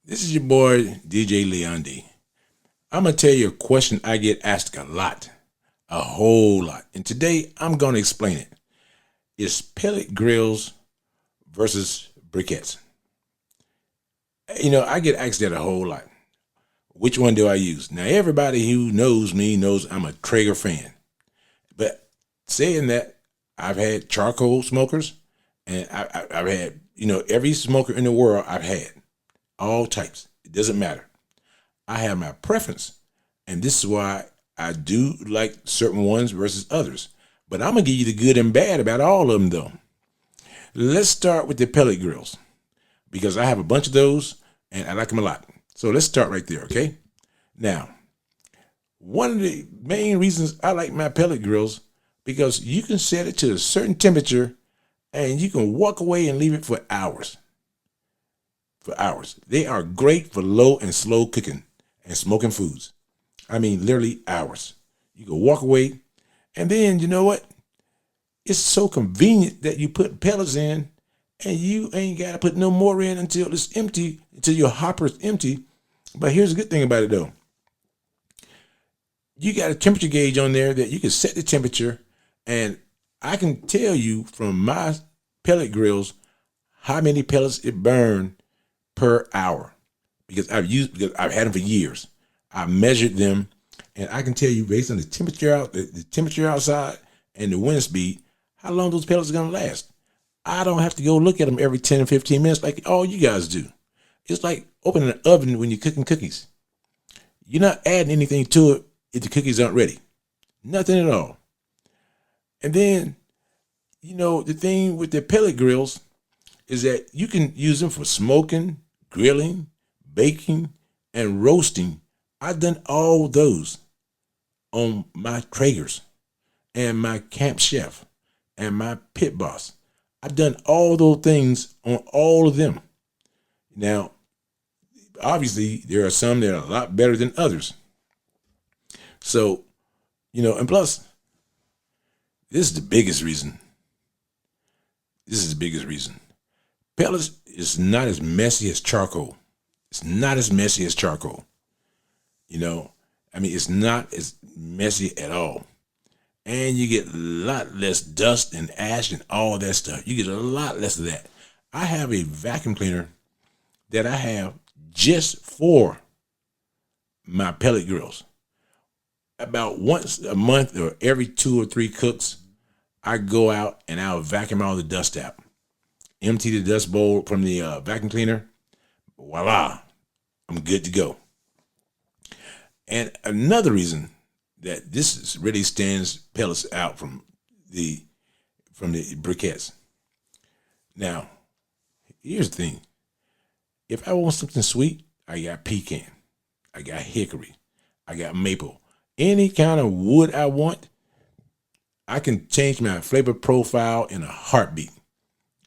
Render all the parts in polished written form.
This is your boy, DJ Leon D. I'm going to tell you a question I get asked a whole lot. And today I'm going to explain it. It's pellet grills versus briquettes. I get asked that a whole lot. Which one do I use? Now, everybody who knows me knows I'm a Traeger fan. But saying that, I've had charcoal smokers, and I've had, every smoker in the world I've had. All types. It doesn't matter. I have my preference, and this is why I do like certain ones versus others. But I'm going to give you the good and bad about all of them, though. Let's start with the pellet grills, because I have a bunch of those, and I like them a lot. So let's start right there, okay? Now, one of the main reasons I like my pellet grills, because you can set it to a certain temperature, and you can walk away and leave it for hours. They are great for low and slow cooking and smoking foods. I mean, literally hours. You can walk away, and then you know what? It's so convenient that you put pellets in, and you ain't got to put no more in until it's empty, until your hopper's empty. But here's the good thing about it, though. You got a temperature gauge on there that you can set the temperature, and I can tell you from my pellet grills how many pellets it burned per hour, because I've had them for years. I measured them, and I can tell you based on the temperature outside and the wind speed, how long those pellets are gonna last. I don't have to go look at them every 10 or 15 minutes like all you guys do. It's like opening an oven when you're cooking cookies. You're not adding anything to it if the cookies aren't ready. Nothing at all. And then, the thing with the pellet grills is that you can use them for smoking, grilling, baking, and roasting. I've done all those on my Traegers and my Camp Chef and my Pit Boss. I've done all those things on all of them. Now, obviously, there are some that are a lot better than others. So, and plus, this is the biggest reason. Pellets is not as messy as charcoal. It's not as messy as charcoal. It's not as messy at all. And you get a lot less dust and ash and all that stuff. You get a lot less of that. I have a vacuum cleaner that I have just for my pellet grills. About once a month or every 2 or 3 cooks, I go out and I'll vacuum all the dust out. Empty the dust bowl from the vacuum cleaner. Voila, I'm good to go. And another reason that this really stands pellets out from the briquettes. Now, here's the thing. If I want something sweet, I got pecan, I got hickory, I got maple. Any kind of wood I want, I can change my flavor profile in a heartbeat.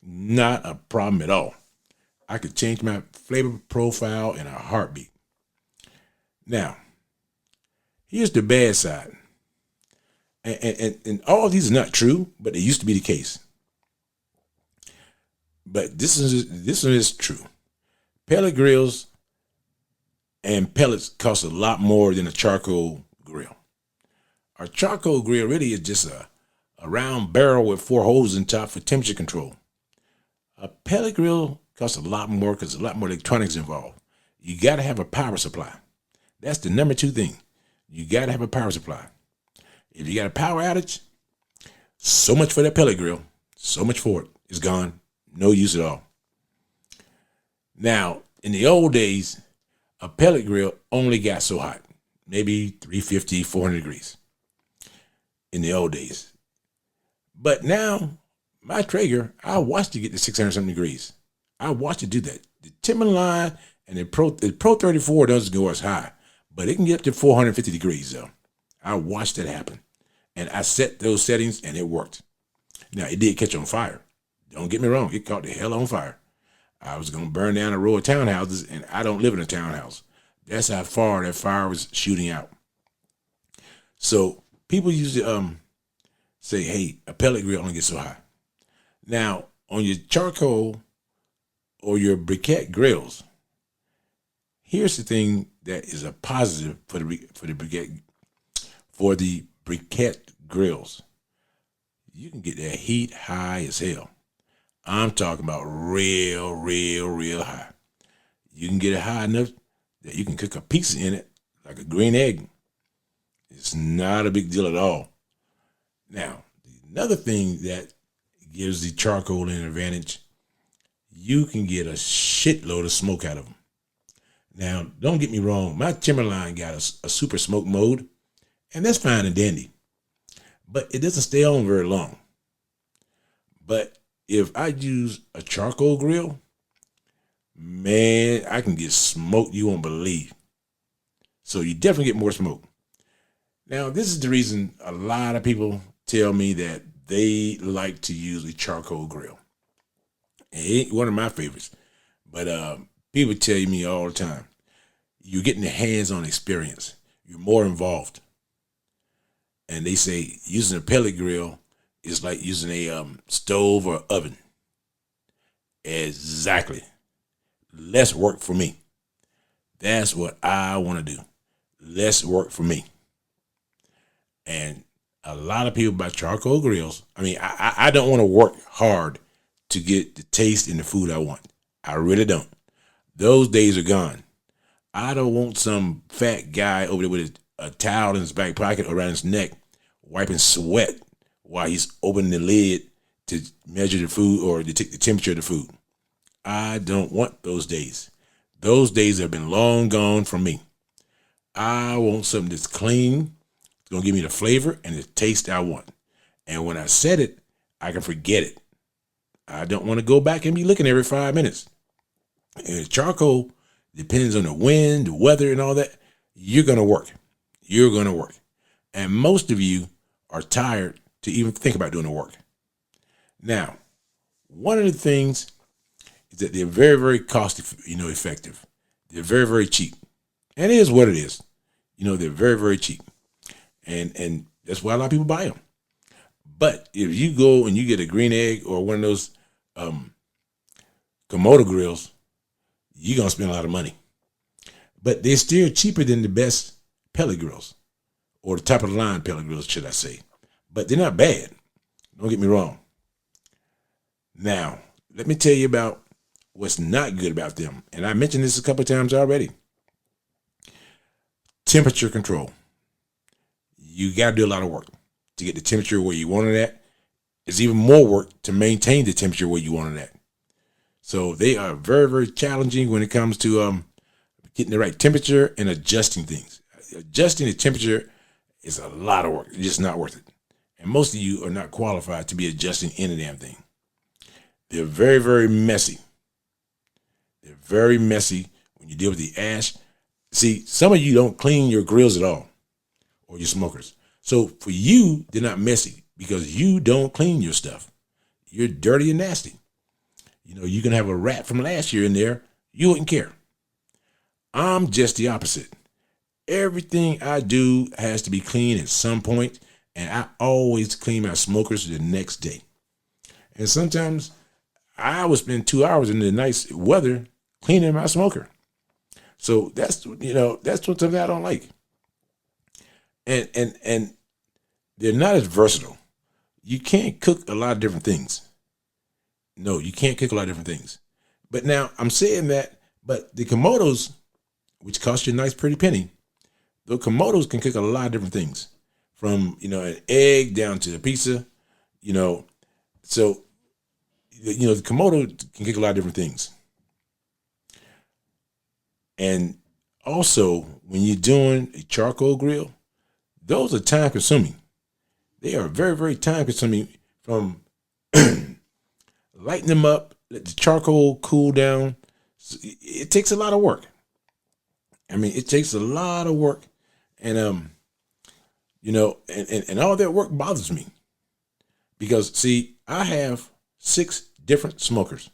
Not a problem at all. I could change my flavor profile in a heartbeat. Now, here's the bad side. And all of these are not true, but it used to be the case. But this one is true. Pellet grills and pellets cost a lot more than a charcoal grill. A charcoal grill really is just a round barrel with 4 holes in top for temperature control. A pellet grill costs a lot more because there's a lot more electronics involved. You got to have a power supply. That's the number 2 thing. You got to have a power supply. If you got a power outage, so much for that pellet grill. So much for it. It's gone. No use at all. Now, in the old days, a pellet grill only got so hot. Maybe 350, 400 degrees. In the old days. But now, my Traeger, I watched it get to 600 something degrees. I watched it do that. The Timberline and the Pro 34 doesn't go as high, but it can get up to 450 degrees though. I watched it happen. And I set those settings and it worked. Now, it did catch on fire. Don't get me wrong, it caught the hell on fire. I was going to burn down a row of townhouses, and I don't live in a townhouse. That's how far that fire was shooting out. So people usually say, hey, a pellet grill only gets so high. Now, on your charcoal or your briquette grills, here's the thing that is a positive for the briquette grills. You can get that heat high as hell. I'm talking about real high. You can get it high enough that you can cook a pizza in it like a green egg. It's not a big deal at all. Now, another thing that gives the charcoal an advantage, you can get a shitload of smoke out of them. Now, don't get me wrong. My Timberline got a super smoke mode, and that's fine and dandy. But it doesn't stay on very long. But if I use a charcoal grill, man, I can get smoke you won't believe. So you definitely get more smoke. Now, this is the reason a lot of people tell me that they like to use a charcoal grill. It ain't one of my favorites, but people tell me all the time, you're getting the hands-on experience. You're more involved. And they say using a pellet grill is like using a stove or oven. Exactly. Less work for me. That's what I want to do. Less work for me. And a lot of people buy charcoal grills. I mean, I don't want to work hard to get the taste in the food I want. I really don't. Those days are gone. I don't want some fat guy over there with a towel in his back pocket around his neck, wiping sweat while he's opening the lid to measure the food or to take the temperature of the food. I don't want those days. Those days have been long gone from me. I want something that's clean. It's going to give me the flavor and the taste I want. And when I set it, I can forget it. I don't want to go back and be looking every 5 minutes. And charcoal depends on the wind, the weather, and all that. You're going to work. You're going to work. And most of you are tired to even think about doing the work. Now, one of the things is that they're very cost effective. They're very cheap. And it is what it is. They're very cheap. And that's why a lot of people buy them. But if you go and you get a green egg or one of those Komodo grills, you're going to spend a lot of money. But they're still cheaper than the best pellet grills, or the top of the line pellet grills, should I say. But they're not bad. Don't get me wrong. Now, let me tell you about what's not good about them. And I mentioned this a couple of times already. Temperature control. You got to do a lot of work to get the temperature where you want it at. It's even more work to maintain the temperature where you want it at. So they are very challenging when it comes to getting the right temperature and adjusting things. Adjusting the temperature is a lot of work. It's just not worth it. And most of you are not qualified to be adjusting any damn thing. They're very messy. They're very messy when you deal with the ash. See, some of you don't clean your grills at all, or your smokers. So for you, they're not messy because you don't clean your stuff. You're dirty and nasty. You can have a rat from last year in there. You wouldn't care. I'm just the opposite. Everything I do has to be clean at some point, and I always clean my smokers the next day. And sometimes I would spend 2 hours in the nice weather cleaning my smoker. So that's something I don't like. And they're not as versatile. You can't cook a lot of different things. No, you can't cook a lot of different things. But now I'm saying that, but the Komodos, which cost you a nice pretty penny, the Komodos can cook a lot of different things, from an egg down to a pizza. So the Komodo can cook a lot of different things. And also, when you're doing a charcoal grill, those are time consuming. They are very time consuming, from lighting them up, let the charcoal cool down. It takes a lot of work. It takes a lot of work. And, and all that work bothers me. Because, see, I have 6 different smokers.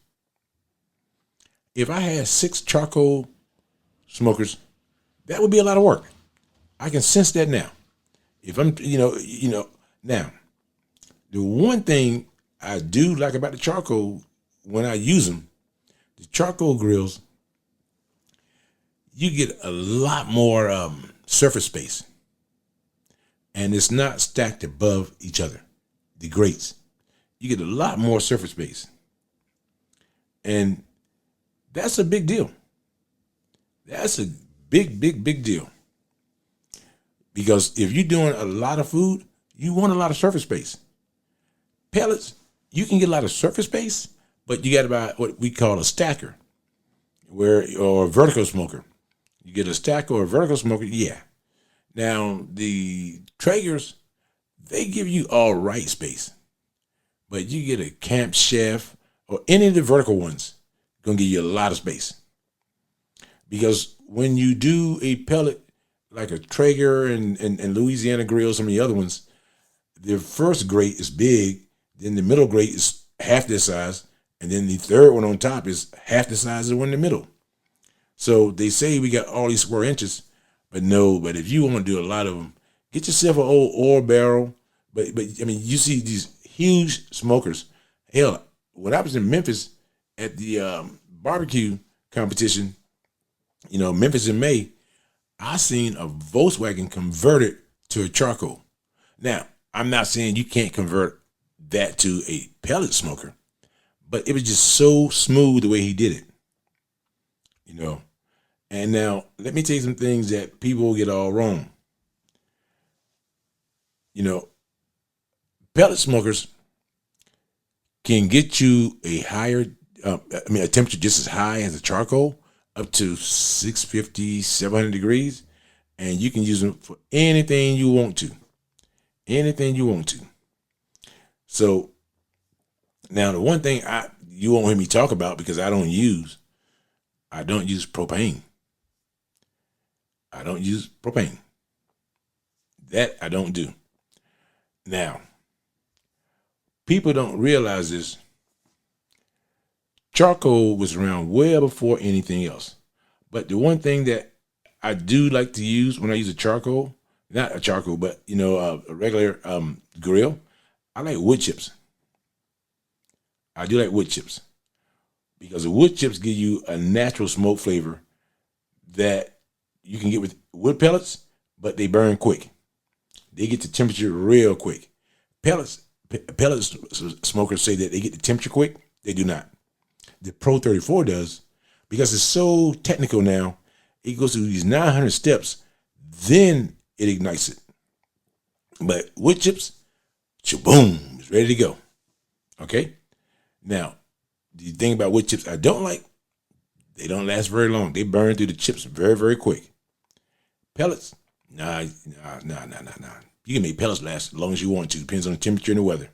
If I had 6 charcoal smokers, that would be a lot of work. I can sense that now. If I'm, now, the one thing I do like about the charcoal when I use them, the charcoal grills, you get a lot more surface space, and it's not stacked above each other. The grates, you get a lot more surface space, and that's a big deal. That's a big deal, because if you're doing a lot of food, you want a lot of surface space. Pellets, you can get a lot of surface space, but you got to buy what we call a stacker, or a vertical smoker. You get a stacker or a vertical smoker, yeah. Now the Traegers, they give you all right space, but you get a Camp Chef or any of the vertical ones, gonna give you a lot of space. Because when you do a pellet like a Traeger and Louisiana Grill, some of the other ones, the first grate is big, then the middle grate is half this size, and then the third one on top is half the size of the one in the middle. So they say we got all these square inches, but no, but if you want to do a lot of them, get yourself an old oil barrel. But I mean, you see these huge smokers. Hell, when I was in Memphis at the barbecue competition, Memphis in May, I seen a Volkswagen converted to a charcoal. Now, I'm not saying you can't convert that to a pellet smoker, but it was just so smooth the way he did it. And now let me tell you some things that people get all wrong. Pellet smokers can get you a higher, a temperature just as high as a charcoal, up to 650, 700 degrees, and you can use them for anything you want to. Anything you want to. So now the one thing you won't hear me talk about, because I don't use propane. I don't use propane. That I don't do. Now, people don't realize this. Charcoal was around well before anything else. But the one thing that I do like to use when I use a charcoal, not a charcoal, but a regular grill, I like wood chips. I do like wood chips, because the wood chips give you a natural smoke flavor that you can get with wood pellets, but they burn quick. They get the temperature real quick. Pellet smokers say that they get the temperature quick. They do not. The Pro 34 does, because it's so technical now. It goes through these 900 steps, then it ignites it. But wood chips, boom, it's ready to go. Okay? Now, the thing about wood chips I don't like, they don't last very long. They burn through the chips very, very quick. Pellets, nah. You can make pellets last as long as you want to. Depends on the temperature and the weather.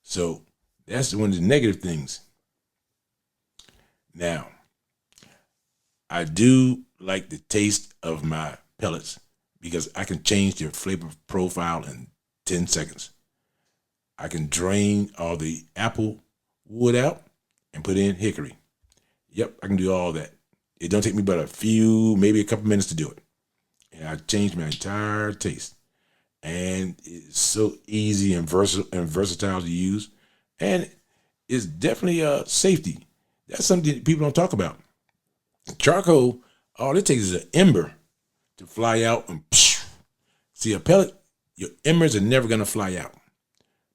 So that's one of the negative things. Now, I do like the taste of my pellets, because I can change their flavor profile in 10 seconds. I can drain all the apple wood out and put in hickory. Yep, I can do all that. It don't take me but maybe a couple minutes to do it. And I changed my entire taste. And it's so easy and versatile to use. And it's definitely safety. That's something that people don't talk about. Charcoal, all it takes is an ember to fly out and psh. See, a pellet, your embers are never going to fly out,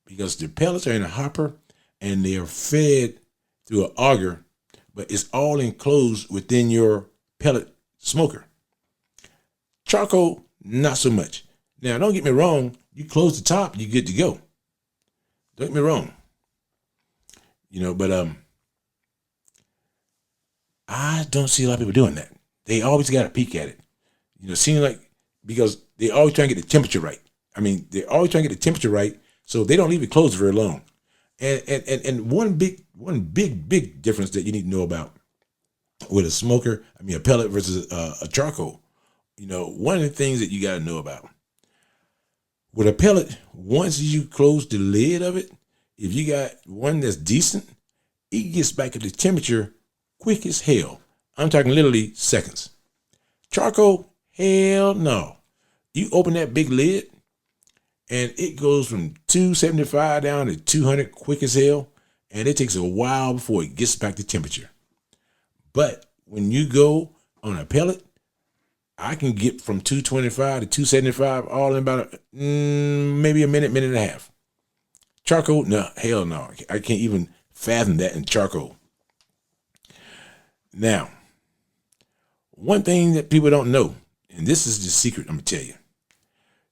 because the pellets are in a hopper and they are fed through an auger, but it's all enclosed within your pellet smoker. Charcoal, not so much. Now, don't get me wrong. You close the top, you're good to go. Don't get me wrong. But I don't see a lot of people doing that. They always got to peek at it. Seem like, because they always trying to get the temperature right. They're always trying to get the temperature right, so they don't leave it closed very long. And one big difference that you need to know about with a smoker, a pellet versus a charcoal. One of the things that you got to know about with a pellet, once you close the lid of it, if you got one that's decent, it gets back at the temperature quick as hell. I'm talking literally seconds. Charcoal, hell no. You open that big lid and it goes from 275 down to 200 quick as hell, and it takes a while before it gets back to temperature. But when you go on a pellet, I can get from 225 to 275 all in about maybe a minute, minute and a half. Charcoal, no, hell no. I can't even fathom that in charcoal. Now, one thing that people don't know, and this is the secret I'm going to tell you.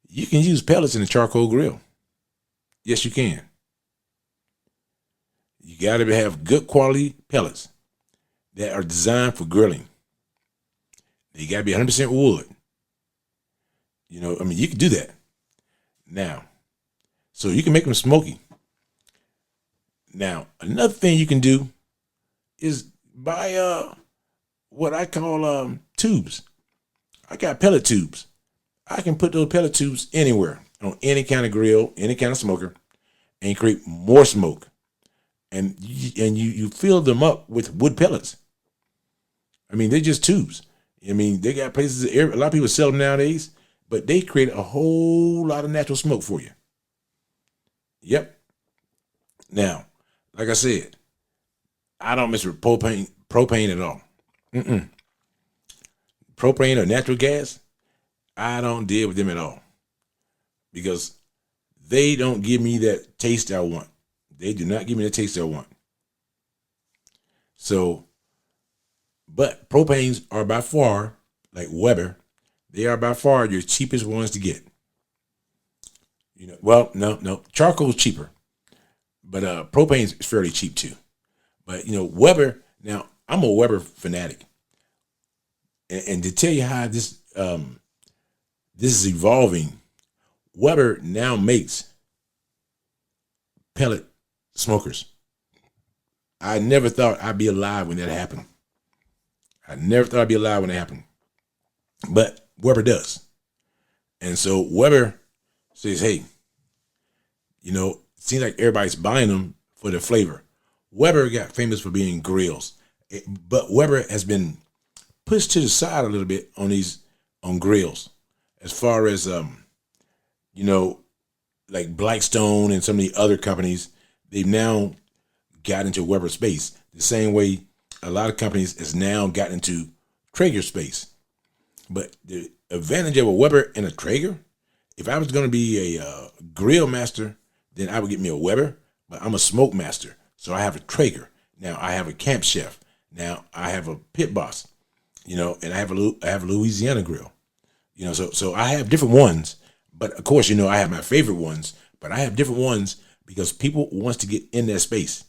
You can use pellets in a charcoal grill. Yes, you can. You got to have good quality pellets that are designed for grilling. They got to be 100% wood. You know, I mean, you can do that. Now, so you can make them smoky. Now, another thing you can do is buy what I call tubes. I got pellet tubes. I can put those pellet tubes anywhere on any kind of grill, any kind of smoker, and create more smoke. And you fill them up with wood pellets. I mean, they're just tubes. I mean, they got places, a lot of people sell them nowadays, but they create a whole lot of natural smoke for you. Yep. Now, like I said, I don't mess with propane at all. Propane or natural gas, I don't deal with them at all because they don't give me that taste I want. They do not give me the taste I want. So, but propanes are by far, like Weber, they are by far your cheapest ones to get. You know, well, no, charcoal is cheaper, but propane is fairly cheap too. But you know, Weber. Now, I'm a Weber fanatic, and to tell you how this is evolving, Weber now makes pellet smokers. I never thought I'd be alive when that happened. But Weber does. And so Weber says, hey, you know, it seems like everybody's buying them for the flavor. Weber got famous for being grills, but Weber has been pushed to the side a little bit on grills, as far as you know, like Blackstone and some of the other companies. They've now got into Weber space the same way a lot of companies has now gotten into Traeger space. But the advantage of a Weber and a Traeger, if I was going to be a grill master, then I would get me a Weber, but I'm a smoke master. So I have a Traeger. Now I have a Camp Chef. Now I have a Pit Boss, you know, and I have a Louisiana grill, you know, so I have different ones, but of course, you know, I have my favorite ones, but I have different ones because people wants to get in that space.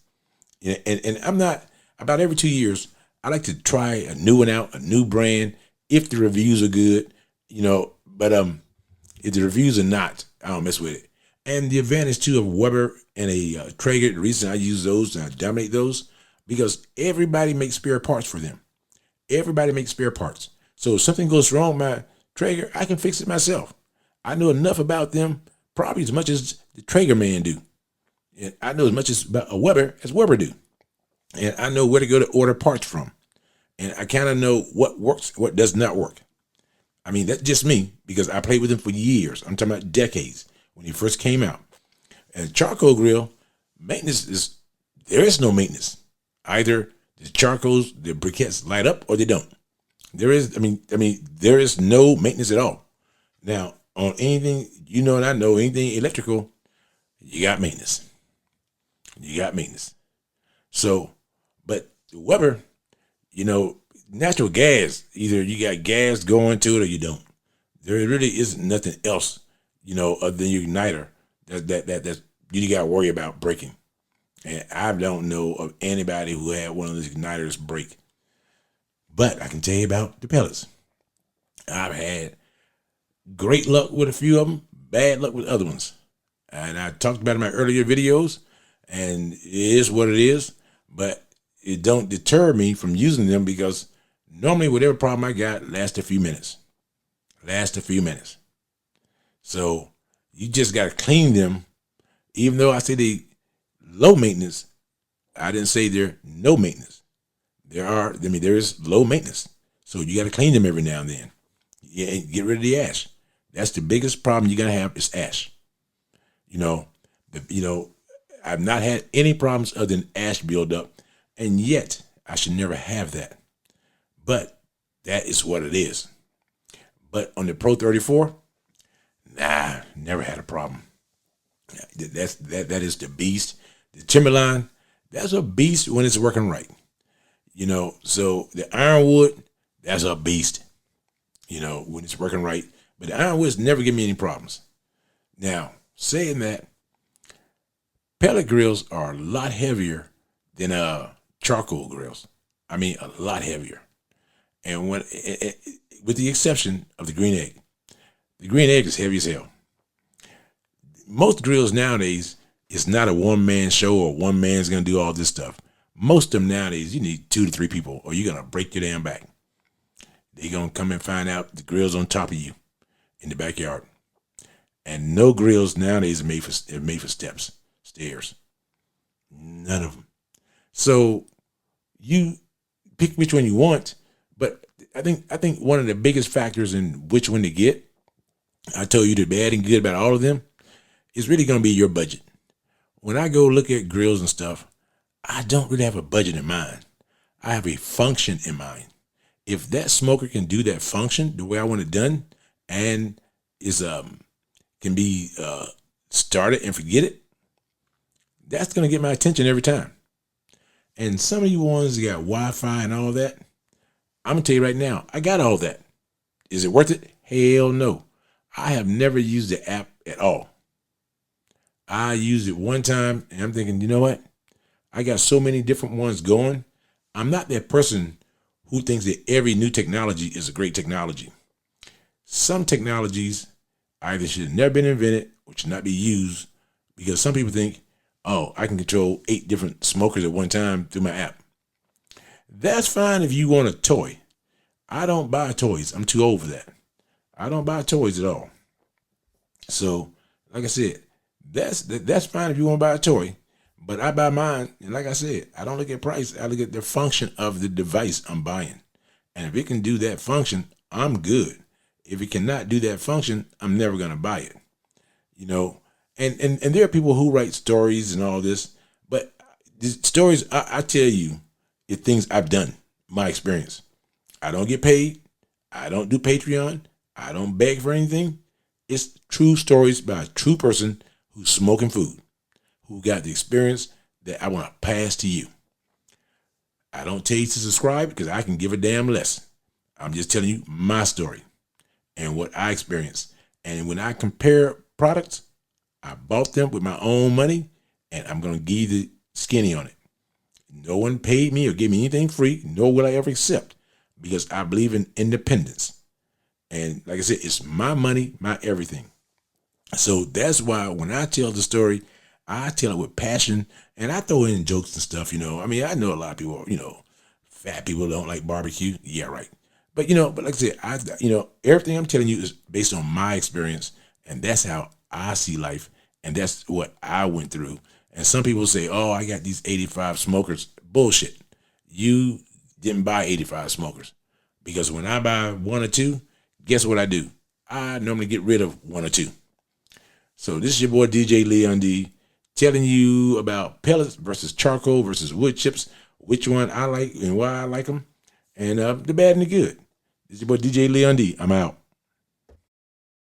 And I'm not, about every 2 years, I like to try a new one out, a new brand, if the reviews are good, you know, but if the reviews are not, I don't mess with it. And the advantage too of Weber and a Traeger, the reason I use those and I dominate those, because everybody makes spare parts for them. Everybody makes spare parts. So if something goes wrong with my Traeger, I can fix it myself. I know enough about them, probably as much as the Traeger man do. And I know as much about a Weber as Weber do. And I know where to go to order parts from. And I kind of know what works, what does not work. I mean, that's just me, because I played with them for years. I'm talking about decades when he first came out. And charcoal grill, maintenance there is no maintenance. Either the charcoals, the briquettes light up or they don't. There is no maintenance at all. Now, on anything, you know, and I know, anything electrical, you got maintenance. So, but the Weber, you know, natural gas, either you got gas going to it or you don't. There really isn't nothing else, you know, other than your igniter that you got to worry about breaking. And I don't know of anybody who had one of those igniters break. But I can tell you about the pellets. I've had great luck with a few of them, bad luck with other ones. And I talked about it in my earlier videos, and it is what it is. But it don't deter me from using them, because normally whatever problem I got lasts a few minutes. So you just got to clean them. Even though I say they low maintenance, I didn't say they're no maintenance. There is low maintenance. So you got to clean them every now and then. Yeah, get rid of the ash. That's the biggest problem you're going to have is ash. I've not had any problems other than ash buildup, and yet I should never have that. But that is what it is. But on the Pro 34, nah, never had a problem. That is the beast. The Timberline, that's a beast when it's working right. So the Ironwood, that's a beast, when it's working right. But the Ironwoods never give me any problems. Now, saying that, pellet grills are a lot heavier than charcoal grills. I mean, a lot heavier. And with the exception of the green egg. The green egg is heavy as hell. Most grills nowadays, it's not a one-man show or one man's going to do all this stuff. Most of them nowadays, you need 2 to 3 people or you're going to break your damn back. They're going to come and find out the grill's on top of you in the backyard. And no grills nowadays are made for stairs. None of them. So you pick which one you want, but I think one of the biggest factors in which one to get, I told you the bad and good about all of them, is really going to be your budget. When I go look at grills and stuff, I don't really have a budget in mind. I have a function in mind. If that smoker can do that function the way I want it done and is can be started and forget it, that's going to get my attention every time. And some of you ones that got Wi-Fi and all that, I'm going to tell you right now, I got all that. Is it worth it? Hell no. I have never used the app at all. I used it one time and I'm thinking, you know what? I got so many different ones going. I'm not that person who thinks that every new technology is a great technology. Some technologies either should have never been invented or should not be used because some people think, oh, I can control 8 different smokers at one time through my app. That's fine if you want a toy. I don't buy toys. I'm too old for that. I don't buy toys at all. So, like I said, that's fine if you want to buy a toy, but I buy mine. And like I said, I don't look at price. I look at the function of the device I'm buying. And if it can do that function, I'm good. If it cannot do that function, I'm never going to buy it. And there are people who write stories and all this, but the stories I tell you are things I've done, my experience. I don't get paid. I don't do Patreon. I don't beg for anything. It's true stories by a true person who's smoking food, who got the experience that I want to pass to you. I don't tell you to subscribe because I can give a damn less. I'm just telling you my story and what I experienced. And when I compare products, I bought them with my own money, and I'm going to give you the skinny on it. No one paid me or gave me anything free, nor will I ever accept, because I believe in independence. And like I said, it's my money, my everything. So that's why when I tell the story, I tell it with passion, and I throw in jokes and stuff, I mean, I know a lot of people, fat people don't like barbecue. Yeah, right. But, but like I said, everything I'm telling you is based on my experience, and that's how I see life, and that's what I went through. And some people say, oh, I got these 85 smokers. Bullshit. You didn't buy 85 smokers, because when I buy 1 or 2, guess what I do? I normally get rid of 1 or 2. So this is your boy DJ Leon D telling you about pellets versus charcoal versus wood chips, which one I like and why I like them, and the bad and the good. This is your boy DJ Leon D. I'm out.